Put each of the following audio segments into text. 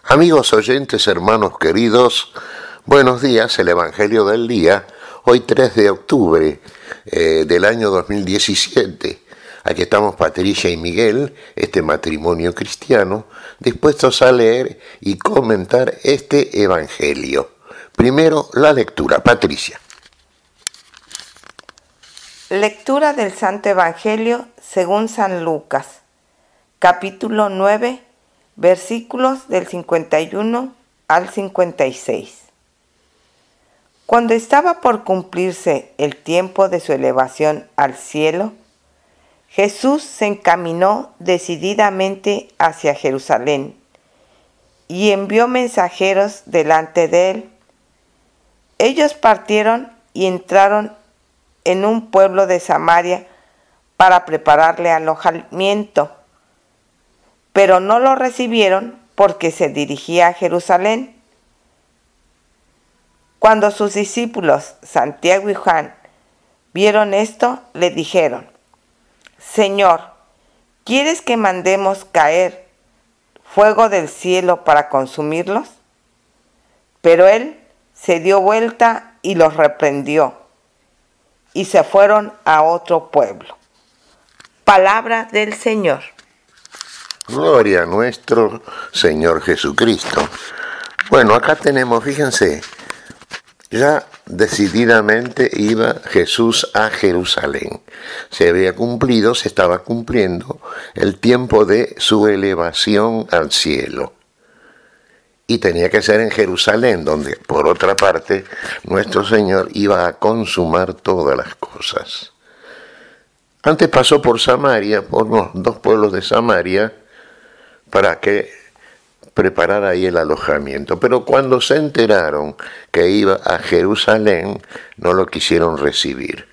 Amigos oyentes, hermanos queridos, buenos días, el Evangelio del día, hoy 3 de octubre del año 2017. Aquí estamos Patricia y Miguel, este matrimonio cristiano, dispuestos a leer y comentar este Evangelio. Primero, la lectura. Patricia. Lectura del Santo Evangelio según San Lucas, capítulo 9, versículos del 51 al 56. Cuando estaba por cumplirse el tiempo de su elevación al cielo, Jesús se encaminó decididamente hacia Jerusalén y envió mensajeros delante de él. Ellos partieron y entraron en un pueblo de Samaria para prepararle alojamiento, pero no lo recibieron porque se dirigía a Jerusalén. Cuando sus discípulos Santiago y Juan vieron esto, le dijeron: Señor, ¿quieres que mandemos caer fuego del cielo para consumirlos? Pero él se dio vuelta y los reprendió, y se fueron a otro pueblo. Palabra del Señor. Gloria a nuestro Señor Jesucristo. Bueno, acá tenemos, fíjense, ya decididamente iba Jesús a Jerusalén. Se estaba cumpliendo el tiempo de su elevación al cielo. Y tenía que ser en Jerusalén, donde, por otra parte, nuestro Señor iba a consumar todas las cosas. Antes pasó por Samaria, por los dos pueblos de Samaria, para que preparara ahí el alojamiento. Pero cuando se enteraron que iba a Jerusalén, no lo quisieron recibir.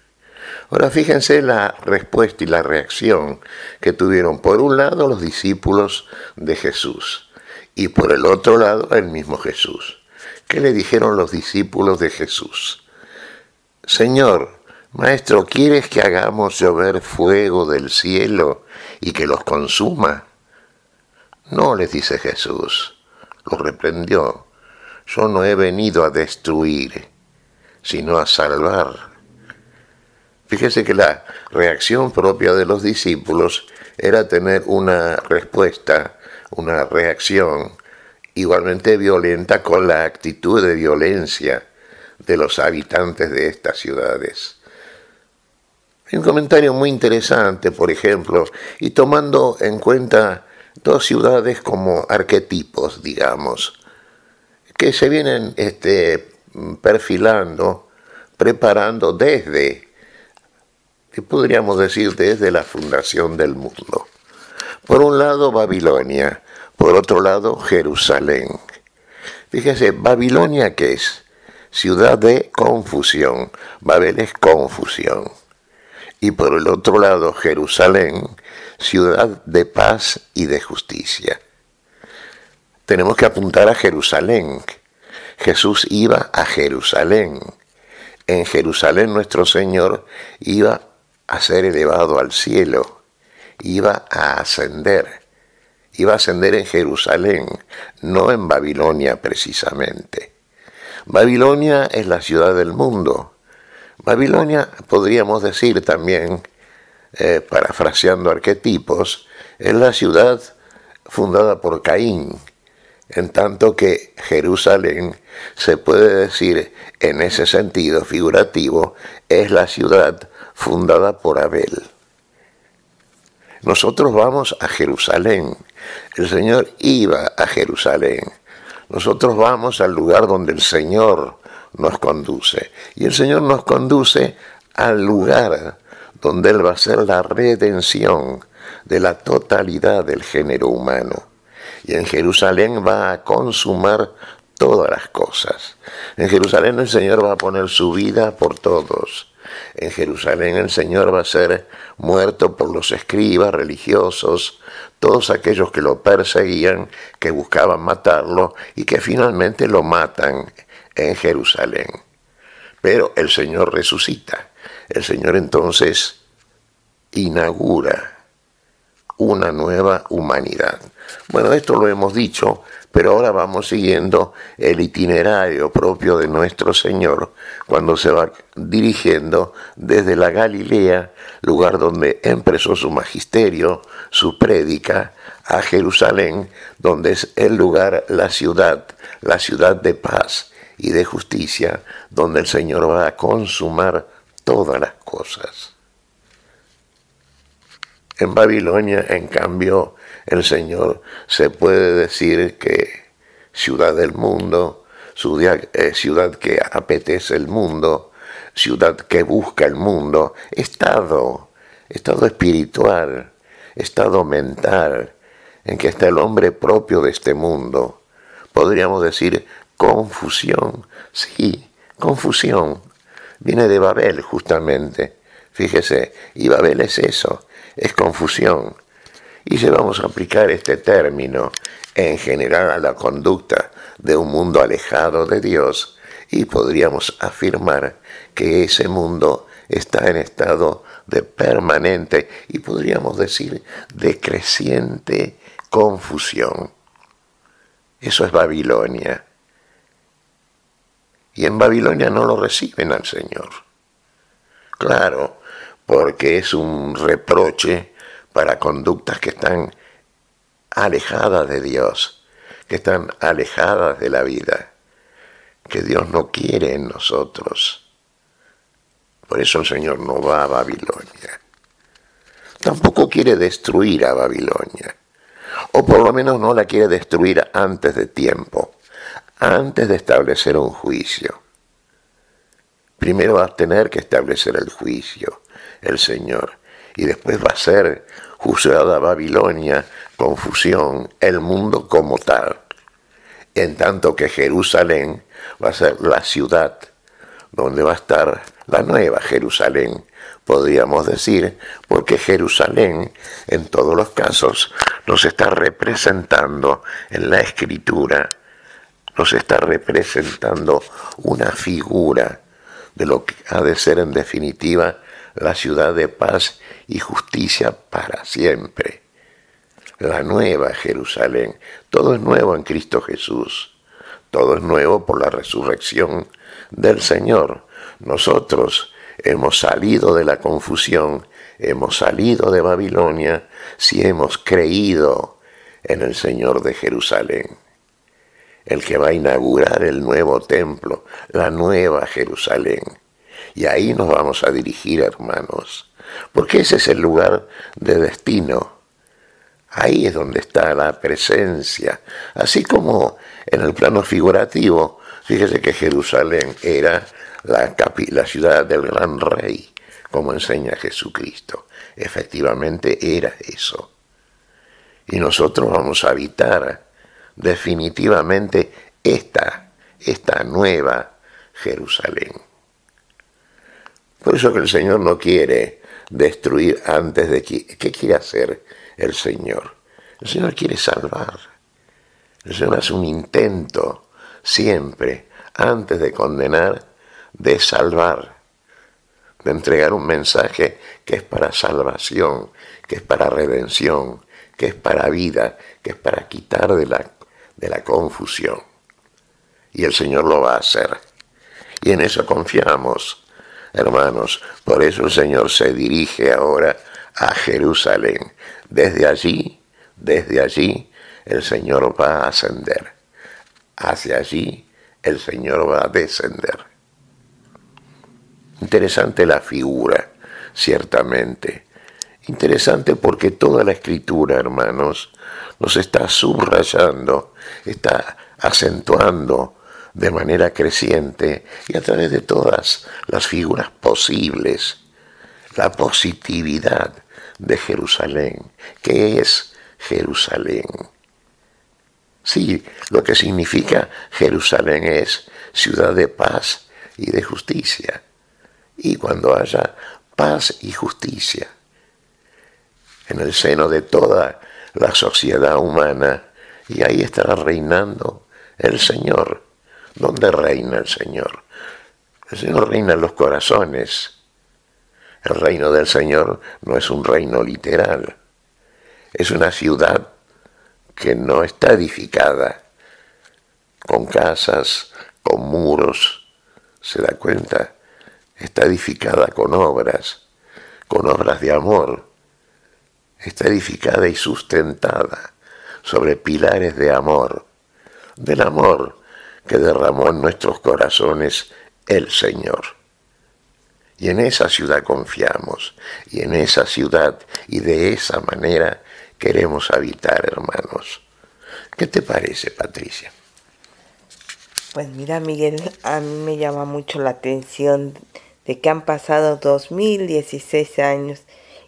Ahora fíjense la respuesta y la reacción que tuvieron, por un lado, los discípulos de Jesús, y por el otro lado, el mismo Jesús. ¿Qué le dijeron los discípulos de Jesús? Señor, Maestro, ¿quieres que hagamos llover fuego del cielo y que los consuma? No, les dice Jesús, los reprendió. Yo no he venido a destruir, sino a salvar. Fíjese que la reacción propia de los discípulos era tener una respuesta, una reacción igualmente violenta con la actitud de violencia de los habitantes de estas ciudades. Hay un comentario muy interesante, por ejemplo, y tomando en cuenta dos ciudades como arquetipos, digamos, que se vienen perfilando, preparando desde, que podríamos decir, desde la fundación del mundo. Por un lado, Babilonia, por otro lado, Jerusalén. Fíjese, Babilonia, ¿qué es? Ciudad de confusión. Babel es confusión. Y por el otro lado, Jerusalén, ciudad de paz y de justicia. Tenemos que apuntar a Jerusalén. Jesús iba a Jerusalén. En Jerusalén nuestro Señor iba a ser elevado al cielo. Iba a ascender en Jerusalén, no en Babilonia precisamente. Babilonia es la ciudad del mundo. Babilonia, podríamos decir también, parafraseando arquetipos, es la ciudad fundada por Caín, en tanto que Jerusalén, se puede decir en ese sentido figurativo, es la ciudad fundada por Abel. Nosotros vamos a Jerusalén. El Señor iba a Jerusalén. Nosotros vamos al lugar donde el Señor nos conduce. Y el Señor nos conduce al lugar donde Él va a hacer la redención de la totalidad del género humano. Y en Jerusalén va a consumar todas las cosas. En Jerusalén el Señor va a poner su vida por todos. En Jerusalén el Señor va a ser muerto por los escribas religiosos, todos aquellos que lo perseguían, que buscaban matarlo y que finalmente lo matan en Jerusalén. Pero el Señor resucita. El Señor entonces inaugura una nueva humanidad. Bueno, esto lo hemos dicho, pero ahora vamos siguiendo el itinerario propio de nuestro Señor cuando se va dirigiendo desde la Galilea, lugar donde empezó su magisterio, su prédica, a Jerusalén, donde es el lugar, la ciudad de paz y de justicia, donde el Señor va a consumar todas las cosas. En Babilonia, en cambio, el Señor se puede decir que ciudad del mundo, ciudad que apetece el mundo, ciudad que busca el mundo, estado espiritual, estado mental, en que está el hombre propio de este mundo. Podríamos decir confusión, sí, confusión. Viene de Babel justamente, fíjese, y Babel es eso, es confusión. Y si vamos a aplicar este término en general a la conducta de un mundo alejado de Dios, y podríamos afirmar que ese mundo está en estado de permanente y podríamos decir de creciente confusión. Eso es Babilonia. Y en Babilonia no lo reciben al Señor. Claro, porque es un reproche para conductas que están alejadas de Dios, que están alejadas de la vida, que Dios no quiere en nosotros. Por eso el Señor no va a Babilonia. Tampoco quiere destruir a Babilonia, o por lo menos no la quiere destruir antes de tiempo, antes de establecer un juicio. Primero va a tener que establecer el juicio, el Señor, y después va a ser juzgada Babilonia, confusión, el mundo como tal. En tanto que Jerusalén va a ser la ciudad donde va a estar la nueva Jerusalén, podríamos decir, porque Jerusalén, en todos los casos, nos está representando en la Escritura, nos está representando una figura de lo que ha de ser en definitiva la ciudad de paz y justicia para siempre. La nueva Jerusalén. Todo es nuevo en Cristo Jesús. Todo es nuevo por la resurrección del Señor. Nosotros hemos salido de la confusión, hemos salido de Babilonia, si hemos creído en el Señor de Jerusalén, el que va a inaugurar el nuevo templo, la nueva Jerusalén. Y ahí nos vamos a dirigir, hermanos, porque ese es el lugar de destino. Ahí es donde está la presencia. Así como en el plano figurativo, fíjese que Jerusalén era la ciudad del gran rey, como enseña Jesucristo. Efectivamente era eso. Y nosotros vamos a habitar definitivamente esta nueva Jerusalén. Por eso que el Señor no quiere destruir antes de que... ¿Qué quiere hacer el Señor? El Señor quiere salvar. El Señor hace un intento siempre, antes de condenar, de salvar, de entregar un mensaje que es para salvación, que es para redención, que es para vida, que es para quitar de la confusión. Y el Señor lo va a hacer. Y en eso confiamos, hermanos. Por eso el Señor se dirige ahora a Jerusalén. Desde allí, el Señor va a ascender. Hacia allí, el Señor va a descender. Interesante la figura, ciertamente. Interesante porque toda la Escritura, hermanos, nos está subrayando, está acentuando de manera creciente y a través de todas las figuras posibles, la positividad de Jerusalén. ¿Qué es Jerusalén? Sí, lo que significa Jerusalén es ciudad de paz y de justicia. Y cuando haya paz y justicia en el seno de toda la sociedad humana, y ahí estará reinando el Señor. ¿Dónde reina el Señor? El Señor reina en los corazones. El reino del Señor no es un reino literal. Es una ciudad que no está edificada con casas, con muros, ¿se da cuenta? Está edificada con obras de amor. Está edificada y sustentada sobre pilares de amor, del amor que derramó en nuestros corazones el Señor. Y en esa ciudad confiamos, y en esa ciudad y de esa manera queremos habitar, hermanos. ¿Qué te parece, Patricia? Pues mira, Miguel, a mí me llama mucho la atención de que han pasado 2016 años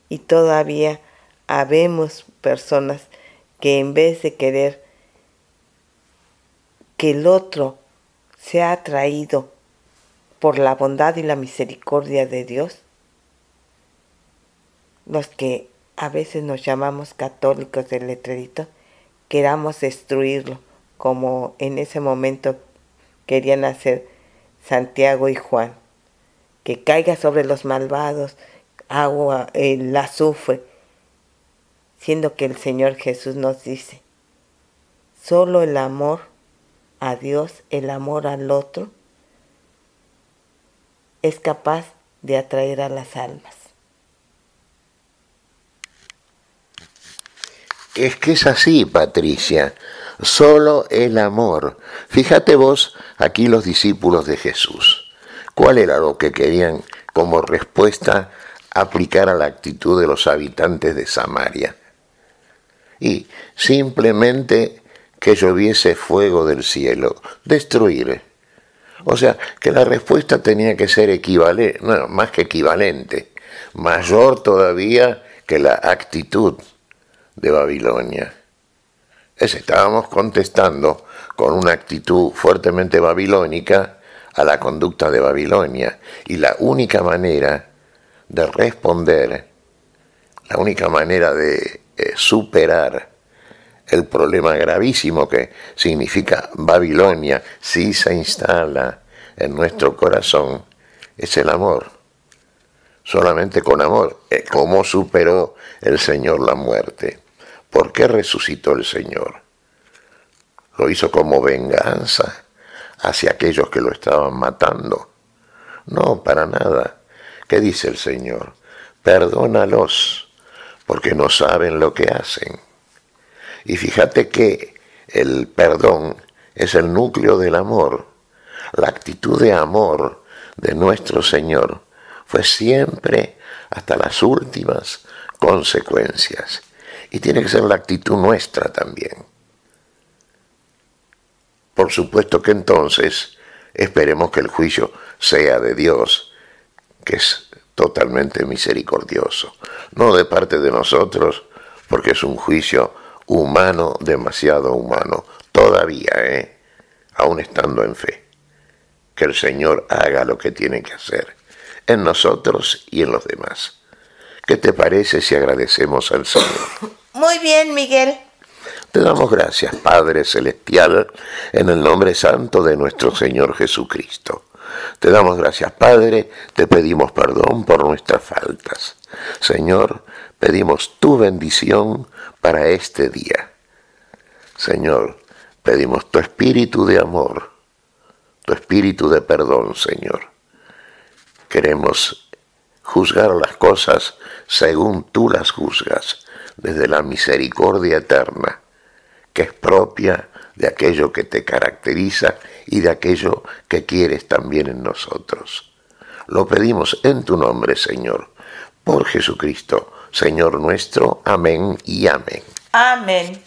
y todavía habemos personas que en vez de querer que el otro sea atraído por la bondad y la misericordia de Dios, los que a veces nos llamamos católicos del letrerito, queramos destruirlo, como en ese momento querían hacer Santiago y Juan, que caiga sobre los malvados agua, el azufre, siendo que el Señor Jesús nos dice, solo el amor a Dios, el amor al otro, es capaz de atraer a las almas. Es que es así, Patricia, solo el amor. Fíjate vos, aquí los discípulos de Jesús, ¿cuál era lo que querían como respuesta aplicar a la actitud de los habitantes de Samaria? Y simplemente que lloviese fuego del cielo, destruir. O sea, que la respuesta tenía que ser equivalente, no, más que equivalente, mayor todavía que la actitud de Babilonia. Estábamos contestando con una actitud fuertemente babilónica a la conducta de Babilonia. Y la única manera de responder, la única manera de superar el problema gravísimo que significa Babilonia si se instala en nuestro corazón, es el amor. Solamente con amor. ¿Cómo superó el Señor la muerte? ¿Por qué resucitó el Señor? ¿Lo hizo como venganza hacia aquellos que lo estaban matando? No, para nada. ¿Qué dice el Señor? Perdónalos, porque no saben lo que hacen. Y fíjate que el perdón es el núcleo del amor. La actitud de amor de nuestro Señor fue siempre hasta las últimas consecuencias. Y tiene que ser la actitud nuestra también. Por supuesto que entonces esperemos que el juicio sea de Dios, que es totalmente misericordioso. No de parte de nosotros, porque es un juicio humano, demasiado humano. Todavía, aún estando en fe. Que el Señor haga lo que tiene que hacer, en nosotros y en los demás. ¿Qué te parece si agradecemos al Señor? Muy bien, Miguel. Te damos gracias, Padre Celestial, en el nombre santo de nuestro Señor Jesucristo. Te damos gracias, Padre, te pedimos perdón por nuestras faltas. Señor, pedimos tu bendición para este día. Señor, pedimos tu espíritu de amor, tu espíritu de perdón, Señor. Queremos juzgar las cosas según tú las juzgas, desde la misericordia eterna, que es propia de aquello que te caracteriza y de aquello que quieres también en nosotros. Lo pedimos en tu nombre, Señor, por Jesucristo, Señor nuestro. Amén y amén. Amén.